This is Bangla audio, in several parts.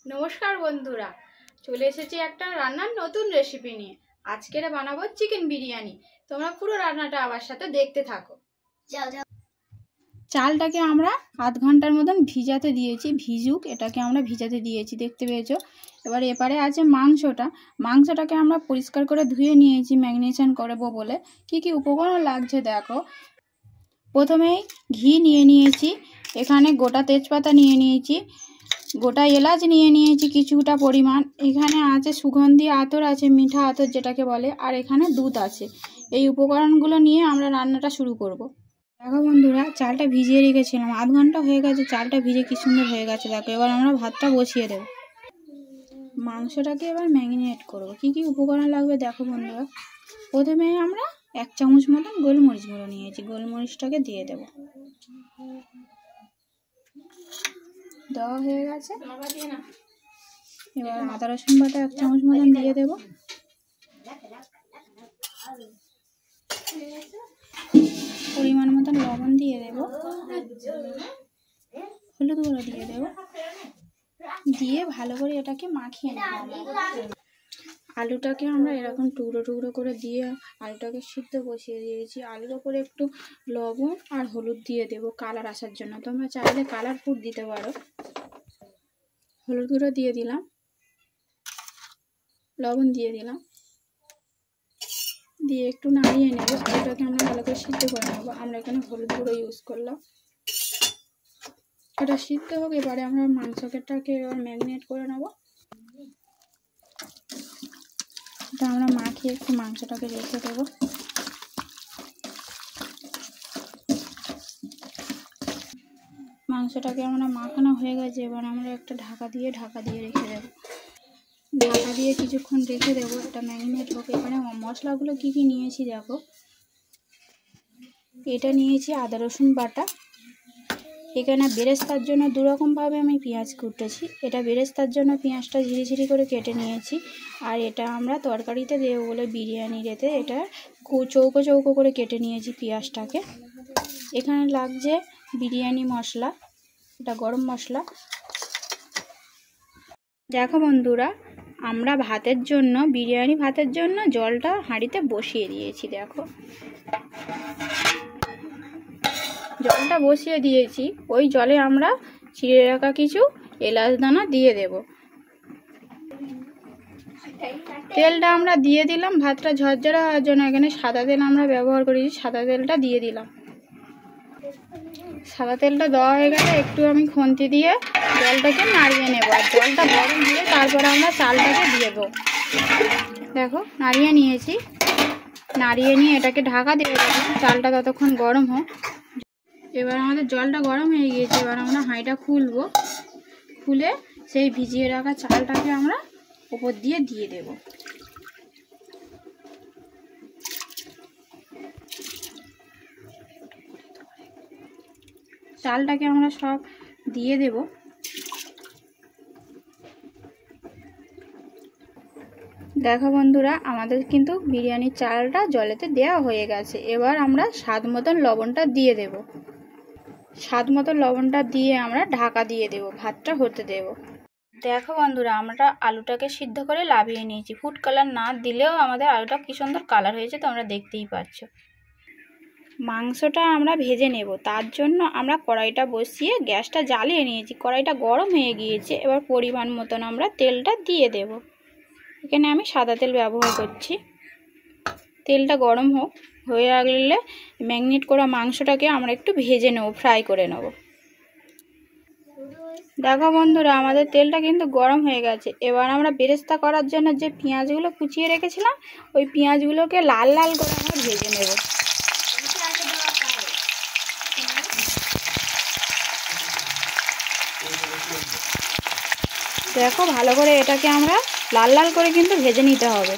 নমস্কার বন্ধুরা, চলে এসেছি একটা রান্নার নতুন রেসিপি নিয়ে। আজকের বানাবো চিকেন বিরিয়ানি। তোমরা পুরো রান্নাটা আমার সাথে দেখতে থাকো। চালটাকে আমরা আধ ঘন্টার মতন ভিজাতে দিয়েছি, ভিজুক এটাকে আমরা ভিজাতে দিয়েছি, দেখতে পেয়েছো। এবার এপারে আছে মাংসটাকে আমরা পরিষ্কার করে ধুয়ে নিয়েছি ম্যারিনেশন করবো বলে। কি কি উপকরণ লাগছে দেখো। প্রথমেই ঘি নিয়ে নিয়েছি, এখানে গোটা তেজপাতা নিয়ে নিয়েছি, গোটা এলাচ নিয়ে নিয়েছি কিছুটা পরিমাণ, এখানে আছে সুগন্ধি আতর আছে, মিঠা আতর যেটাকে বলে, আর এখানে দুধ আছে। এই উপকরণগুলো নিয়ে আমরা রান্নাটা শুরু করব। দেখো বন্ধুরা, চালটা ভিজিয়ে রেখেছিলাম, আধ ঘন্টা হয়ে গেছে, চালটা ভিজে কি সুন্দর হয়ে গেছে দেখো। এবার আমরা ভাতটা বসিয়ে দেব। মাংসটাকে এবার ম্যারিনেট করব। কি কি উপকরণ লাগবে দেখো বন্ধুরা। প্রথমে আমরা 1 চামচ মতন গোলমরিচ গুঁড়ো নিয়েছি, গোলমরিচটাকে দিয়ে দেব। দেওয়া হয়ে গেছে। এবার আদা রসুন বাটা 1 চামচ মতন দিয়ে দেব। পরিমাণ মতন লবণ দিয়ে দেব, হলুদ গুঁড়ো দিয়ে দেব, দিয়ে ভালো করে এটাকে মাখিয়ে নেব। আলুটাকে আমরা এরকম টুকরো টুকরো করে দিয়ে আলুটাকে সিদ্ধ বসিয়ে দিয়েছি। আলুর ওপরে একটু লবণ আর হলুদ দিয়ে দেব কালার আসার জন্য। তোমরা চাইলে কালার ফুড দিতে পারো। হলুদ গুঁড়ো দিয়ে দিলাম, লবণ দিয়ে দিলাম, দিয়ে একটু নাড়িয়ে নেব। আলুটাকে আমরা ভালো করে সিদ্ধ করে নেব। আমরা এখানে হলুদ গুঁড়ো ইউজ করলাম। এটা সিদ্ধ হোক, এবারে আমরা মাংসটাকে এবার ম্যারিনেট করে নেব। এটা আমরা মাখিয়ে একটু মাংসটাকে রেখে দেবো। মাংসটাকে আমরা মাখানো হয়ে গেছে, এবার আমরা একটা ঢাকা দিয়ে রেখে দেব। ঢাকা দিয়ে কিছুক্ষণ রেখে দেবো, এটা ম্যারিনেট হোক। এখানে মশলাগুলো কি কি নিয়েছি দেখো। এটা নিয়েছি আদা রসুন বাটা, এখানে বেরেস্তার জন্য দুরকমভাবে আমি পেঁয়াজ কুটেছি। এটা বেরেস্তার জন্য পেঁয়াজটা ঝিরিঝিরি করে কেটে নিয়েছি, আর এটা আমরা তরকারিতে দেবো বলে বিরিয়ানির এতে এটা চৌকো চৌকো করে কেটে নিয়েছি পেঁয়াজটাকে। এখানে লাগছে বিরিয়ানি মশলা, এটা গরম মশলা। দেখো বন্ধুরা, আমরা বিরিয়ানি ভাতের জন্য জলটা হাঁড়িতে বসিয়ে দিয়েছি। দেখো জলটা বসিয়ে দিয়েছি, ওই জলে আমরা চিড়ে রাখা কিছু এলাচ দানা দিয়ে দেব। তেলটা আমরা দিয়ে দিলাম ভাতটা ঝরঝরা হওয়ার জন্য। এখানে সাদা তেল আমরা ব্যবহার করেছি, সাদা তেলটা দিয়ে দিলাম। সাদা তেলটা দেওয়া হয়ে গেলে একটু আমি খুন্তি দিয়ে জলটাকে নাড়িয়ে নেব। আর জলটা গরম হলে তারপরে আমরা চালটাকে দিয়ে দেবো। দেখো নাড়িয়ে নিয়েছি, নাড়িয়ে নিয়ে এটাকে ঢাকা দিয়ে দেবো, চালটা ততক্ষণ গরম হোক। এবার আমাদের জলটা গরম হয়ে গিয়েছে, এবার আমরা হাঁড়িটা খুলবো। খুলে সেই ভিজিয়ে রাখা চালটাকে আমরা উপর দিয়ে দেব। চালটাকে আমরা সব দিয়ে দেব। দেখো বন্ধুরা, আমাদের কিন্তু বিরিয়ানির চালটা জলেতে দেওয়া হয়ে গেছে। এবার আমরা স্বাদ মতন লবণটা দিয়ে দেব। স্বাদ মতো লবণটা দিয়ে আমরা ঢাকা দিয়ে দেব, ভাতটা হতে দেব। দেখো বন্ধুরা, আমরা আলুটাকে সিদ্ধ করে লাভিয়ে নিয়েছি। ফুড কালার না দিলেও আমাদের আলুটা কি সুন্দর কালার হয়েছে, তোমরা দেখতেই পাচ্ছ। মাংসটা আমরা ভেজে নেব, তার জন্য আমরা কড়াইটা বসিয়ে গ্যাসটা জ্বালিয়ে নিয়েছি। কড়াইটা গরম হয়ে গিয়েছে, এবার পরিমাণ মতন আমরা তেলটা দিয়ে দেব। এখানে আমি সাদা তেল ব্যবহার করছি। তেলটা গরম হয়ে গেলে ম্যারিনেট করা মাংসটাকে আমরা একটু ভেজে নেব, ফ্রাই করে নেব। দেখো বন্ধুরা, আমাদের তেলটা কিন্তু গরম হয়ে গেছে। এবার আমরা বেরেস্তা করার জন্য যে পেঁয়াজগুলো কুচিয়ে রেখেছিলাম, ওই পেঁয়াজগুলোকে লাল লাল করে আমরা ভেজে নেব। দেখো ভালো করে এটাকে আমরা লাল লাল করে কিন্তু ভেজে নিতে হবে।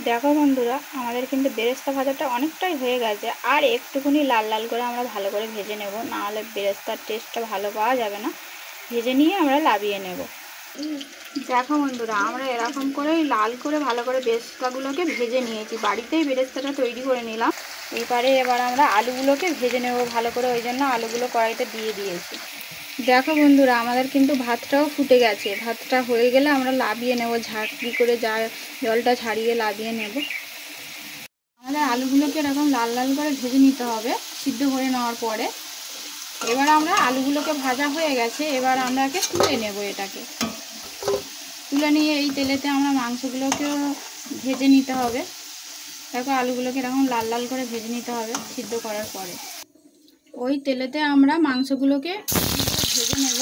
দেখো বন্ধুরা, আমাদের কিন্তু বেরেস্তা ভাজাটা অনেকটাই হয়ে গেছে, আর একটুখানি লাল লাল করে আমরা ভালো করে ভেজে নেব, নাহলে বেরেস্তার টেস্টটা ভালো পাওয়া যাবে না। ভেজে নিয়ে আমরা লাভিয়ে নেব। দেখো বন্ধুরা, আমরা এরকম করেই লাল করে ভালো করে বেরেস্তাগুলোকে ভেজে নিয়েছি। বাড়িতেই বেরেস্তাটা তৈরি করে নিলাম। এবার আমরা আলুগুলোকে ভেজে নেব ভালো করে, ওই জন্য আলুগুলো কড়াইতে দিয়ে দিয়েছি। দেখো বন্ধুরা, আমাদের কিন্তু ভাতটাও ফুটে গেছে। ভাতটা হয়ে গেলে আমরা লাবিয়ে নেব, ঝাঁকড়ি করে জলটা ছাড়িয়ে লাবিয়ে নেব। আমাদের আলুগুলোকে এরকম লাল লাল করে ভেজে নিতে হবে সিদ্ধ করে নেওয়ার পরে। এবার আমরা আলুগুলোকে ভাজা হয়ে গেছে, এবার আমরা তুলে নেব। এটাকে তুলে নিয়ে এই তেলেতে আমরা মাংসগুলোকেও ভেজে নিতে হবে। দেখো আলুগুলোকে এরকম লাল লাল করে ভেজে নিতে হবে সিদ্ধ করার পরে। ওই তেলেতে আমরা মাংসগুলোকে ভেজে নেব।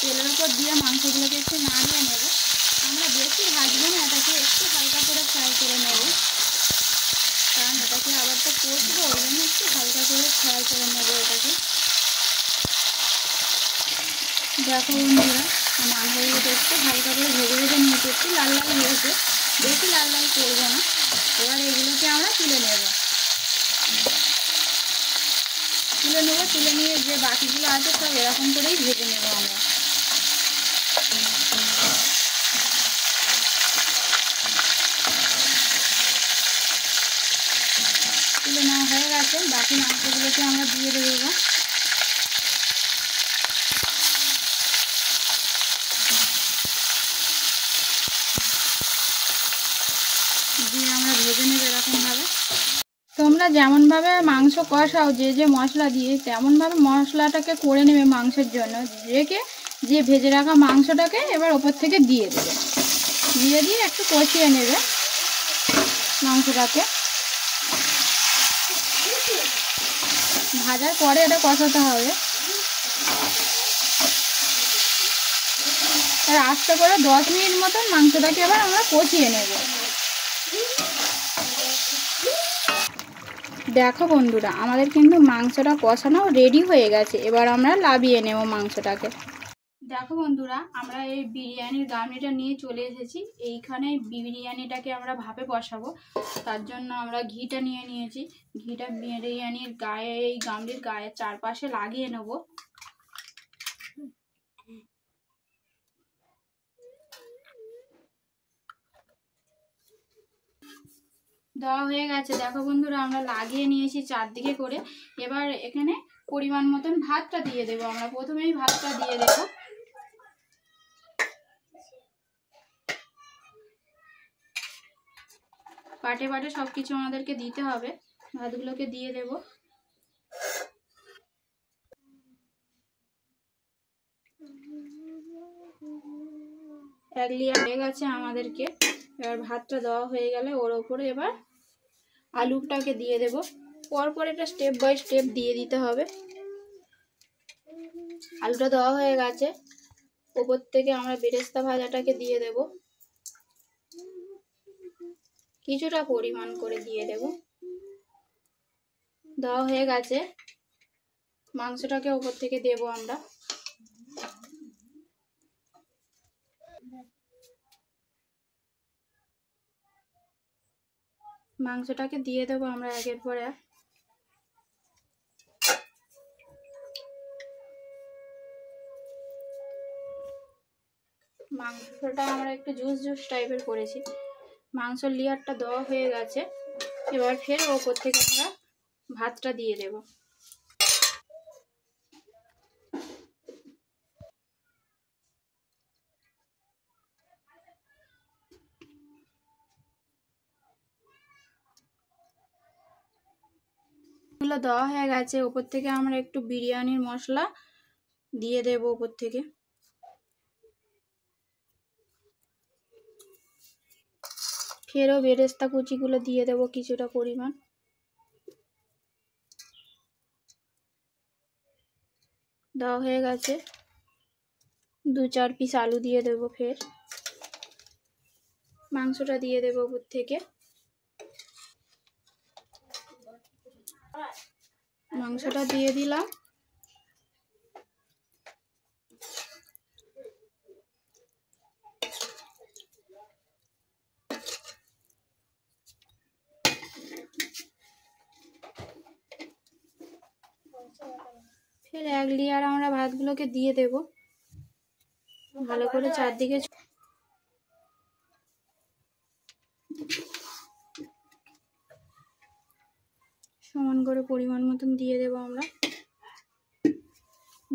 তেলের উপর দিয়ে মাংসগুলোকে একটু নাড়িয়ে নেব। আমরা বেশি ভাজবো না, এটাকে একটু হালকা করে ফ্রাই করে নেব, কারণ এটাকে আবার তো কষবো, ওই জন্য একটু হালকা করে ফ্রাই করে নেব এটাকে। দেখো বন্ধুরা, মাংসগুলোকে একটু হালকা করে ভেজে ভেজে নিয়েছি, একটু লাল লাল হয়েছে, বেশি লাল লাল করবো না। এবার এগুলোকে আমরা তুলে নেব। তুলে নিয়ে যে বাকিগুলো আছে সব এরকম করেই ভেজে নেব আমরা। তুলে নেওয়া হয়ে গেছে, বাকি মাংসগুলোকে আমরা দিয়ে দেবো। দিয়ে আমরা ভেজে নেব এরকমভাবে। তোমরা যেমনভাবে মাংস কষাও যে যে মশলা দিয়ে, তেমনভাবে মশলাটাকে করে নেবে মাংসের জন্য। যে ভেজে রাখা মাংসটাকে এবার ওপর থেকে দিয়ে দেবে, দিয়ে একটু কষিয়ে নেবে মাংসটাকে। ভাজার পরে এটা কষাতে হবে। আর আস্তে করে 10 মিনিট মতন মাংসটাকে এবার আমরা কষিয়ে নেব। দেখো বন্ধুরা, আমাদের কিন্তু মাংসটা কষানো রেডি হয়ে গেছে। এবার আমরা লাবিয়ে নেব মাংসটাকে। দেখো বন্ধুরা, আমরা এই বিরিয়ানির গামলিটা নিয়ে চলে এসেছি। এইখানে বিরিয়ানিটাকে আমরা ভাপে বসাবো। তার জন্য আমরা ঘিটা নিয়ে নিয়েছি। ঘিটা বিরিয়ানির গায়ে, এই গামলির গায়ে চারপাশে লাগিয়ে নেব। দেওয়া হয়ে গেছে। দেখো বন্ধুরা, আমরা লাগিয়ে নিয়েছি চারদিকে করে। এবার এখানে পরিমাণ মতন ভাতটা দিয়ে দেবো। আমরা প্রথমেই ভাতটা দিয়ে দেব। পাটে পাটে সবকিছু আমাদেরকে দিতে হবে। ভাতগুলোকে দিয়ে দেব। এক লেয়ার হয়ে গেছে আমাদেরকে। এবার ভাতটা দেওয়া হয়ে গেলে ওর ওপরে এবার আলুটাকে দিয়ে দেব। পরপর এটা স্টেপ বাই স্টেপ দিয়ে দিতে হবে। আলুটা দেওয়া হয়ে গেছে, ওপর থেকে আমরা বেরেস্তা ভাজাটাকে দিয়ে দেব। কিছুটা পরিমাণ করে দিয়ে দেব। দেওয়া হয়ে গেছে, মাংসটাকে ওপর থেকে দেব আমরা। মাংসটাকে দিয়ে দেবো আমরা একের পর এক। মাংসটা আমরা একটু জুস জুস টাইপের করেছি। মাংসর লেয়ারটা দেওয়া হয়ে গেছে। এবার ফের ওপর থেকে আমরা ভাতটা দিয়ে দেব। এগুলো দেওয়া হয়ে গেছে। ওপর থেকে আমরা একটু বিরিয়ানির মশলা দিয়ে দেব ওপর থেকে। ফেরও বেরেস্তা কুচিগুলো দিয়ে দেব কিছুটা পরিমাণ। দেওয়া হয়ে গেছে। 2-4 পিস আলু দিয়ে দেব। ফের মাংসটা দিয়ে দেব ওপর থেকে। মাংসটা দিয়ে দিলাম। এক লেয়ার আমরা ভাতগুলোকে দিয়ে দেব, ভালো করে চারদিকে সমান করে পরিমাণ মতন দিয়ে দেব আমরা।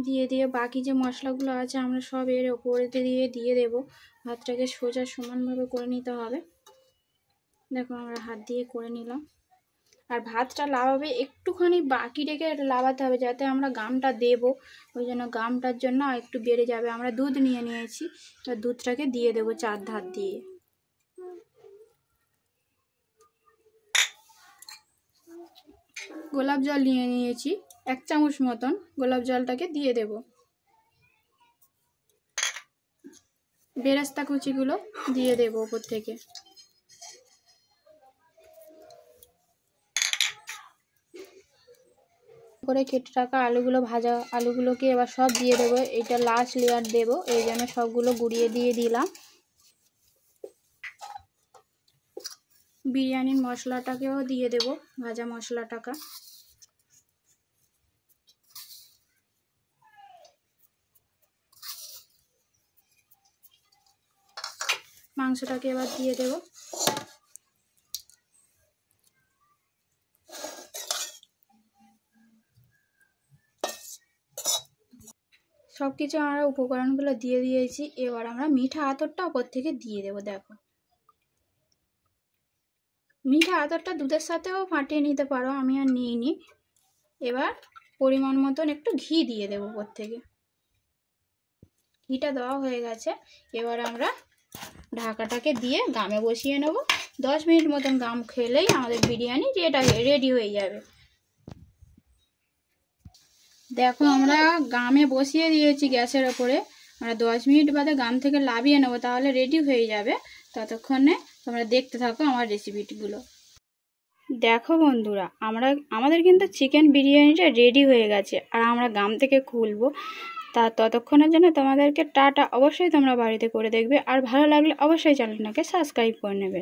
দিয়ে বাকি যে মশলাগুলো আছে আমরা সব এর ওপরে দিয়ে দেব। ভাতটাকে সোজা সমানভাবে করে নিতে হবে। দেখো আমরা হাত দিয়ে করে নিলাম। আর ভাতটা লাভাবে একটুখানি বাকি রেখে লাভাতে হবে, যাতে আমরা গামটা দেব, ওই জন্য গামটার জন্য একটু বেড়ে যাবে। আমরা দুধ নিয়েছি, এবার দুধটাকে দিয়ে দেবো চার ধার দিয়ে। গোলাপ জল নিয়েছি 1 চামচ মতন, গোলাপ জলটাকে দিয়ে দেব। বেরেস্তা কুচিগুলো দিয়ে দেব উপর থেকে। করে কেটে রাখা আলুগুলো, ভাজা আলুগুলোকে এবার সব দিয়ে দেবো। এটা লাস্ট লেয়ার দেব, এই জন্য সবগুলো গুঁড়িয়ে দিয়ে দিলাম। বিরিয়ানির মশলাটাকেও দিয়ে দেব, ভাজা মশলাটাকে। মাংসটাকে এবার দিয়ে দেব। সব কিছু আমরা উপকরণগুলো দিয়ে দিয়েছি। এবার আমরা মিঠা আতরটা ওপর থেকে দিয়ে দেব। দেখো মিঠা আতরটা দুধের সাথেও ফাটিয়ে নিতে পারো, আমি আর নিইনি। এবার পরিমাণ মতন একটু ঘি দিয়ে দেবো ওপর থেকে। ঘিটা দেওয়া হয়ে গেছে, এবার আমরা ঢাকাটাকে দিয়ে গামে বসিয়ে নেব। 10 মিনিট মতন গাম খেলেই আমাদের বিরিয়ানি রেডি হয়ে যাবে। দেখো আমরা গামে বসিয়ে দিয়েছি গ্যাসের ওপরে। আমরা 10 মিনিট বাদে গাম থেকে লাভিয়ে নেবো, তাহলে রেডি হয়ে যাবে। ততক্ষণে তোমরা দেখতে থাকো আমার রেসিপিগুলো। দেখো বন্ধুরা, আমাদের কিন্তু চিকেন বিরিয়ানিটা রেডি হয়ে গেছে, আর আমরা গাম থেকে খুলবো। ততক্ষণের জন্য তোমাদেরকে টাটা। অবশ্যই তোমরা বাড়িতে করে দেখবে, আর ভালো লাগলে অবশ্যই চ্যানেলটাকে সাবস্ক্রাইব করে নেবে।